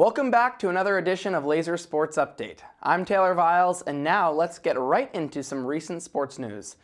Welcome back to another edition of Laser Sports Update. I'm Taylor Viles, and now let's get right into some recent sports news.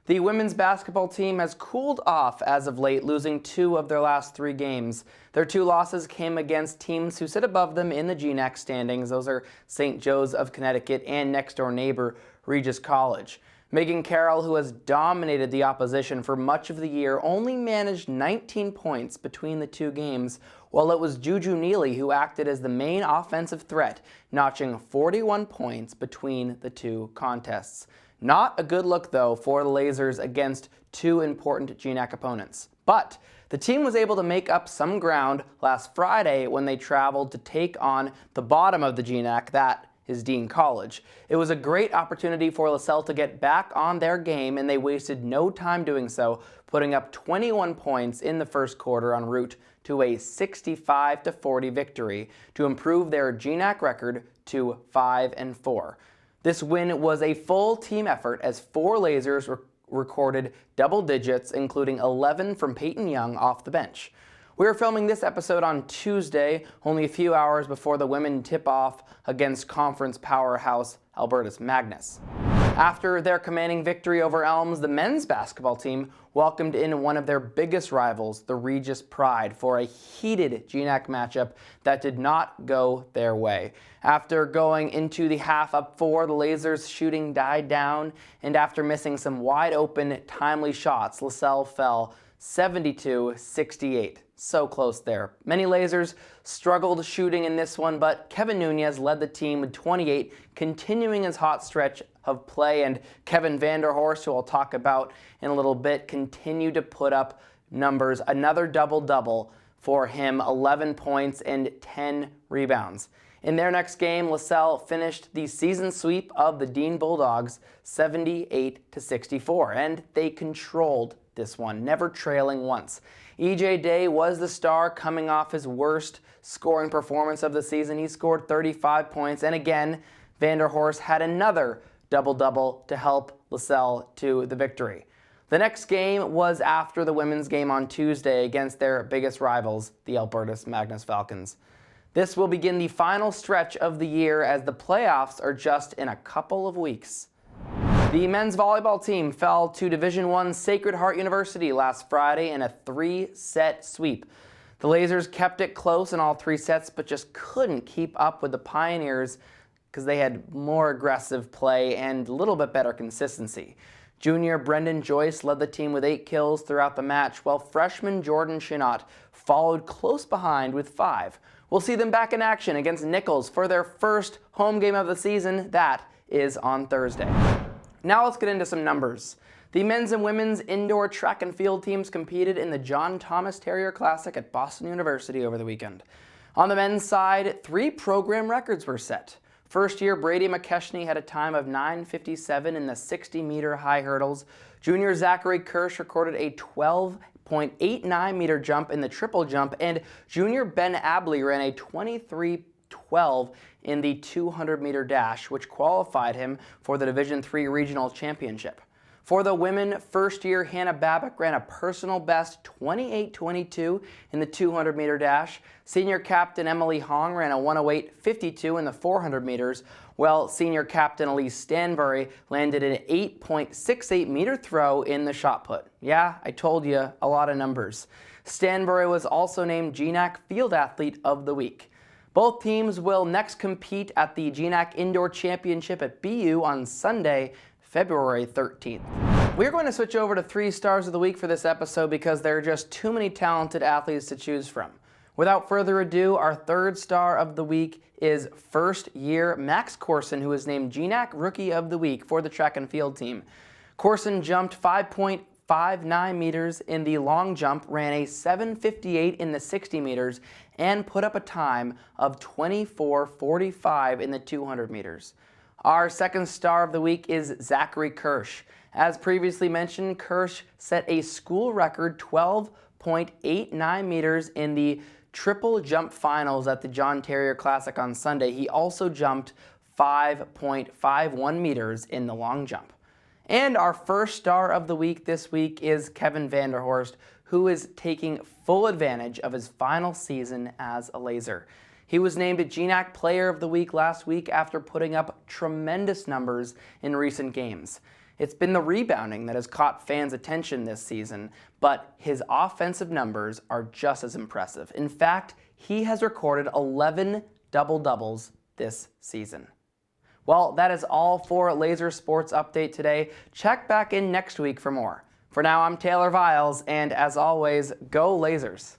The women's basketball team has cooled off as of late, losing 2 of their last 3 games. Their 2 losses came against teams who sit above them in the GNAC standings. Those are St. Joe's of Connecticut and next-door neighbor Regis College. Megan Carroll, who has dominated the opposition for much of the year, only managed 19 points between the 2 games, while it was Juju Neely who acted as the main offensive threat, notching 41 points between the 2 contests. Not a good look, though, for the Lasers against 2 important GNAC opponents. But the team was able to make up some ground last Friday when they traveled to take on the bottom of the GNAC, that is Dean College. It was a great opportunity for LaSalle to get back on their game, and they wasted no time doing so, putting up 21 points in the first quarter en route to a 65-40 victory to improve their GNAC record to 5-4. This win was a full team effort as 4 Lasers recorded double digits, including 11 from Peyton Young off the bench. We are filming this episode on Tuesday, only a few hours before the women tip off against conference powerhouse Albertus Magnus. After their commanding victory over Elms, the men's basketball team welcomed in one of their biggest rivals, the Regis Pride, for a heated GNAC matchup that did not go their way. After going into the half up 4, the Lasers' shooting died down, and after missing some wide-open, timely shots, LaSalle fell 72-68. So close there. Many Lasers struggled shooting in this one, but Kevin Nunez led the team with 28, continuing his hot stretch of play, and Kevin Vanderhorst, who I'll talk about in a little bit, continued to put up numbers. Another double-double for him, 11 points and 10 rebounds. In their next game, LaSalle finished the season sweep of the Dean Bulldogs 78-64, and they controlled this one, never trailing once. E.J. Day was the star, coming off his worst scoring performance of the season. He scored 35 points, and again, Vanderhorst had another double-double to help LaSalle to the victory. The next game was after the women's game on Tuesday against their biggest rivals, the Albertus Magnus Falcons. This will begin the final stretch of the year as the playoffs are just in a couple of weeks. The men's volleyball team fell to Division I Sacred Heart University last Friday in a 3-set sweep. The Lasers kept it close in all 3 sets, but just couldn't keep up with the Pioneers because they had more aggressive play and a little bit better consistency. Junior Brendan Joyce led the team with 8 kills throughout the match, while freshman Jordan Chinot followed close behind with 5. We'll see them back in action against Nichols for their first home game of the season. That is on Thursday. Now let's get into some numbers. The men's and women's indoor track and field teams competed in the John Thomas Terrier Classic at Boston University over the weekend. On the men's side, 3 program records were set. First year, Brady McKechnie had a time of 9:57 in the 60-meter high hurdles. Junior Zachary Kirsch recorded a 12.89-meter jump in the triple jump, and junior Ben Abley ran a 23:12 in the 200-meter dash, which qualified him for the Division III Regional Championship. For the women, first-year Hannah Babbitt ran a personal best 28:22 in the 200-meter dash. Senior captain Emily Hong ran a 108.52 in the 400 meters, while senior captain Elise Stanbury landed an 8.68-meter throw in the shot put. Yeah, I told you, a lot of numbers. Stanbury was also named GNAC Field Athlete of the Week. Both teams will next compete at the GNAC Indoor Championship at BU on Sunday, February 13th. We're going to switch over to 3 stars of the week for this episode because there are just too many talented athletes to choose from. Without further ado, our 3rd star of the week is first-year Max Corson, who is named GNAC Rookie of the Week for the track and field team. Corson jumped 5.59 meters in the long jump, ran a 7:58 in the 60 meters, and put up a time of 24:45 in the 200 meters. Our 2nd star of the week is Zachary Kirsch. As previously mentioned, Kirsch set a school record 12.89 meters in the triple jump finals at the John Terrier Classic on Sunday. He also jumped 5.51 meters in the long jump. And our 1st star of the week this week is Kevin Vanderhorst, who is taking full advantage of his final season as a Laser. He was named GNAC Player of the Week last week after putting up tremendous numbers in recent games. It's been the rebounding that has caught fans' attention this season, but his offensive numbers are just as impressive. In fact, he has recorded 11 double-doubles this season. Well, that is all for Laser Sports Update today. Check back in next week for more. For now, I'm Taylor Viles, and as always, go Lasers!